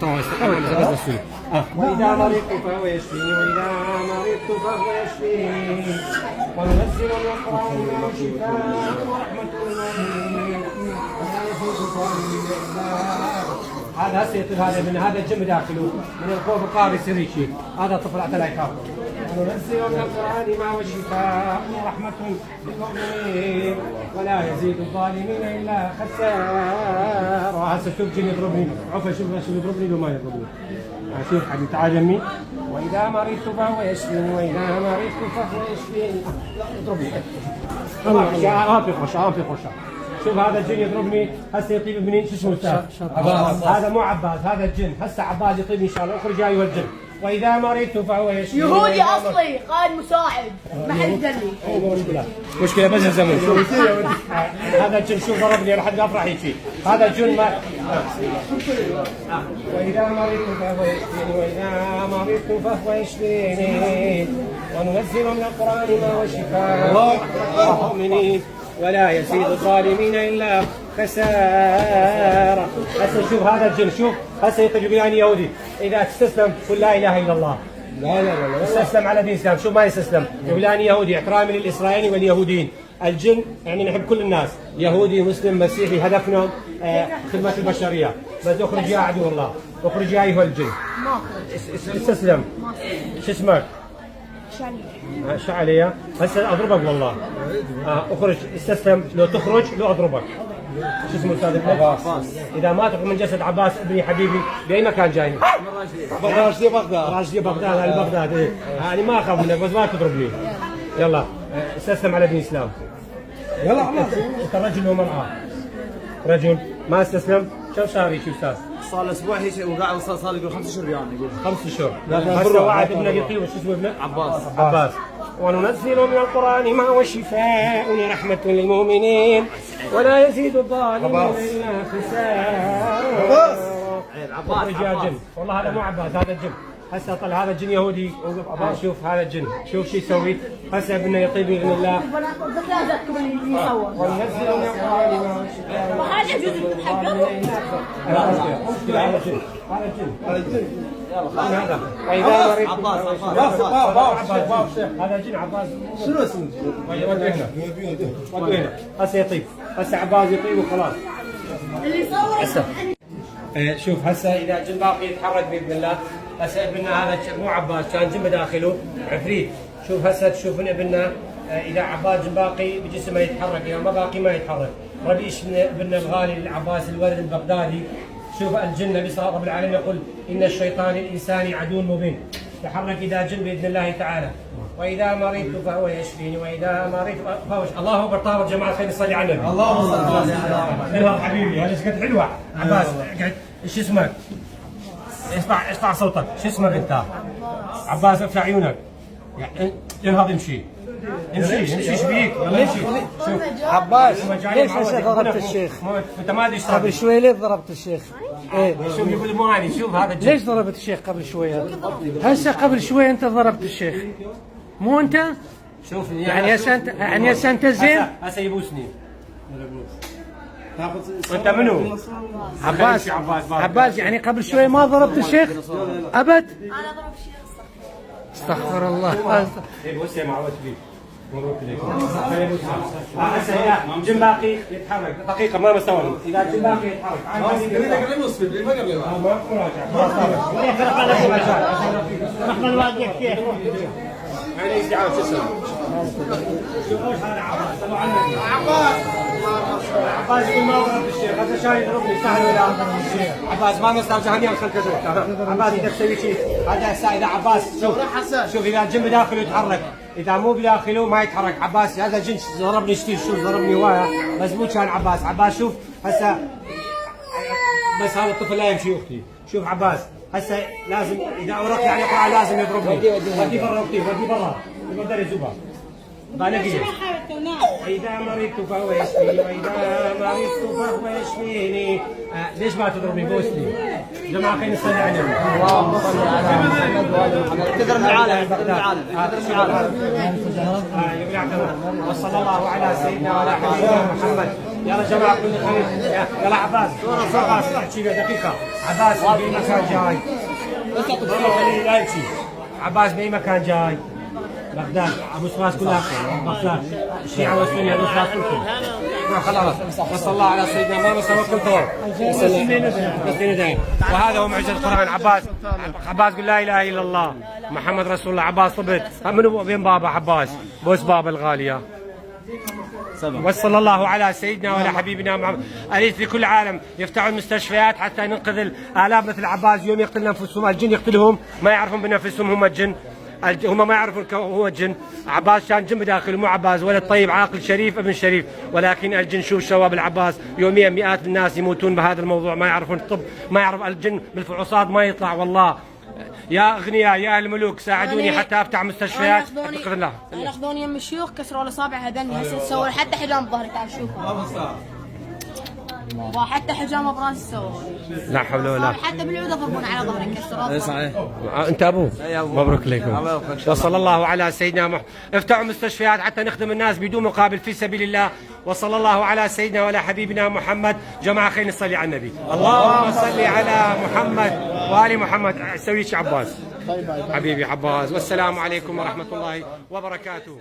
طبعا بس السوري. وإذا مرضت فهو يشفيني وإذا مرضت فهو يشفيني وننزل من القرآن ما شفاء ورحمة للمؤمنين ولا يزيد الظالمين إلا. هذا هسه هذا من هذا الجنب داخله من الخوف القاري سريشي هذا طفل حتى لا يخاف. وننزل من القرآن ما هو شفاء ورحمة للمؤمنين ولا يزيد الظالمين إلا خسارة. هسه شوف جن يضربني عفوا شوف يضربني لو ما يضربني. شوف حبيبي تعال يمي. وإذا مرضت فهو يشفيني وإذا مرضت فهو يشفيني. اضربني في خشة في خشة. شوف هذا الجن يضربني هسه يطيب منين شو اسمه استاذ؟ هذا مو عباس هذا الجن هسه عباس يطيب ان شاء الله اخرج ايها الجن. واذا مرضت فهو يشفيني. يهودي اصلي قائد مساعد ما حد يدلي. مو مشكله بس الزمن. شوف هذا الجن شوف ضربني لحد افرح يجي هذا الجن ما. واذا مرضت فهو يشفيني واذا مرضت فهو يشفيني وننزل من القران ما هو شفاء للمؤمنين ولا يزيد الظالمين الا خسارة. هسه شوف هذا الجن شوف هسه يطلق يعني يهودي اذا تستسلم قل لا اله الا الله. لا استسلم على دين الاسلام. شوف ما يستسلم يقول اني يهودي احترامي للاسرائيليين واليهوديين. الجن يعني نحب كل الناس يهودي مسلم مسيحي هدفنا خدمة البشرية. بس اخرج يا عدو الله اخرج يا ايها الجن. استسلم. شو اسمك؟ شعلية. هسه اضربك والله. اخرج استسلم لو تخرج لو اضربك. شو اسمه استاذ عباس؟ اذا ما تخرج من جسد عباس ابني حبيبي باي مكان جايني؟ راشدي بغداد. راشدي بغداد على بغداد ايه. انا ما اخاف منك بس ما تضربني. يلا استسلم على دين الاسلام. يلا خلاص. انت رجل ومرأة. رجل ما استسلم. كم شهر هيك استاذ؟ صار اسبوع هيك وقاعد صار يقول 5 اشهر يعني يقول 5 اشهر. هسه وعد ابنك يطيب وش اسمه ابنك؟ عباس. وننزل من القرآن ما هو شفاء ورحمة للمؤمنين ولا يزيد الظالمين إلا خسارة. عباس جن والله هذا مو عباس هذا الجن. هسه طلع هذا الجن يهودي. شوف هذا الجن شوف شو يسوي. هسه ابنه يطيب باذن الله. وننزل من القرآن ما هو شفاء. وهذا يجوز تتحققوا؟ هذا الجن هذا الجن هذا. عباس هذا جن عباس. شنو اسمه؟ ودوا هنا هسه يطيب. هسه عباس يطيب وخلاص. اللي يصور هسه شوف هسه اذا الجن باقي يتحرك باذن الله. هسه ابننا هذا مو عباس كان جن بداخله عفريت. شوف هسه تشوفون ابننا اذا عباس جن باقي بجسمه يتحرك اذا ما باقي ما يتحرك. ربيش ابننا الغالي العباس الولد البغدادي. شوف الجن النبي صلى الله عليه وسلم يقول ان الشيطان للانسان عدو مبين. تحرك اذا جن باذن الله تعالى. واذا مرضت فهو يشفيني واذا مرضت فهو الله اكبر. طابت جماعه خلينا نصلي على النبي. اللهم صل على النبي. حبيبي هذا قد حلوه. عباس اقعد. ايش اسمك؟ ارفع صوتك. شو اسمك انت؟ عباس ارفع عيونك. انهض امشي. امشي ايش فيك؟ يلا امشي. شوف عباس ليش هسه ضربت الشيخ؟ انت ما ادري ايش قبل شوي ليش ضربت الشيخ؟ ايه شوف يقول مو اني. شوف هذا الجن. ليش ضربت الشيخ قبل شوي؟ هسه قبل شوي انت ضربت الشيخ مو انت؟ شوف يعني هسه انت زين؟ هسه يبوسني. وانت منو؟ عباس يعني قبل شوي ما ضربت الشيخ؟ ابد؟ انا ضرب الشيخ استغفر الله. بوسه معود فيه. مبروك لك. هسه الجن باقي يتحرك دقيقه ما مستوعب. اذا الجن باقي يتحرك ما رحنا الواقع كيف؟ يعني استعانه شو اسمه؟ شوف هذا عباس. طلعوا عنك عباس يقول ما ضربت الشيخ. هذا شاي يضربني سهل ولا الشيخ. عباس ما مستوعب جهنم خلك اشوف. عباس اذا تسوي شيء هذا هسه اذا عباس شوف اذا الجن بداخله يتحرك اذا مو بداخله ما يتحرك. عباس هذا جن ضربني كثير. شوف ضربني وايا بس مو كان عباس. عباس شوف هسه بس هذا الطفل لا يمشي اختي. شوف عباس هسه لازم اذا اورق يعني قرعه لازم يضربني. ودي برا اختي ودي برا يقدر يزبها. بالغيه. واذا مرضت فهو يشفيني واذا مرضت فهو يشفيني. ليش ما تضربني بوسني؟ جماعه خلينا نصلي على النبي. اللهم صل على محمد وعلى محمد. تقدر من العالم تقدر من العالم. وصلى الله على سيدنا وعلى حبيبنا محمد يلا جماعه كل خير. يلا عباس عباس احكي دقيقه. عباس باي مكان جاي؟ عباس باي مكان جاي؟ بغداد. ابو سراس كلها بغداد. الشيعة والسنة ابو سراس كلكم. خلاص وصلى الله على سيدنا محمد صلى الله عليه. وهذا هو معجزة القرآن. عباس قل لا اله الا الله محمد رسول الله. عباس طبت منو بين بابا عباس بوس بابا الغالية. وصلى الله على سيدنا وعلى حبيبنا محمد. اريد في كل العالم يفتحوا المستشفيات حتى ننقذ الالاف مثل عباس. يوم يقتل انفسهم الجن يقتلهم ما يعرفون بنفسهم هم الجن. هم ما يعرفون هو الجن. عباس كان جن بداخله مو عباس ولد طيب عاقل شريف ابن شريف، ولكن الجن شوف شواب العباس. يوميا مئات من الناس يموتون بهذا الموضوع ما يعرفون الطب، ما يعرف الجن بالفحوصات ما يطلع. والله يا اغنياء يا اهل الملوك ساعدوني حتى افتح مستشفيات. انا اخذوني يم الشيوخ كسروا الاصابع هذني هسه سووا حتى حجام بظهري. تعال شوف وحتى حجامه براسي سووا. لا حول ولا حتى بالعود يضربون على ظهري كسروا. اي صحيح. انت ابوه؟ مبروك لكم. وصلى الله على سيدنا محمد. افتحوا مستشفيات حتى نخدم الناس بدون مقابل في سبيل الله. وصلى الله على سيدنا وعلى حبيبنا محمد. جماعه خلينا نصلي على النبي. اللهم صل على محمد وال محمد. سوي شي عباس حبيبي عباس. والسلام عليكم ورحمه الله وبركاته.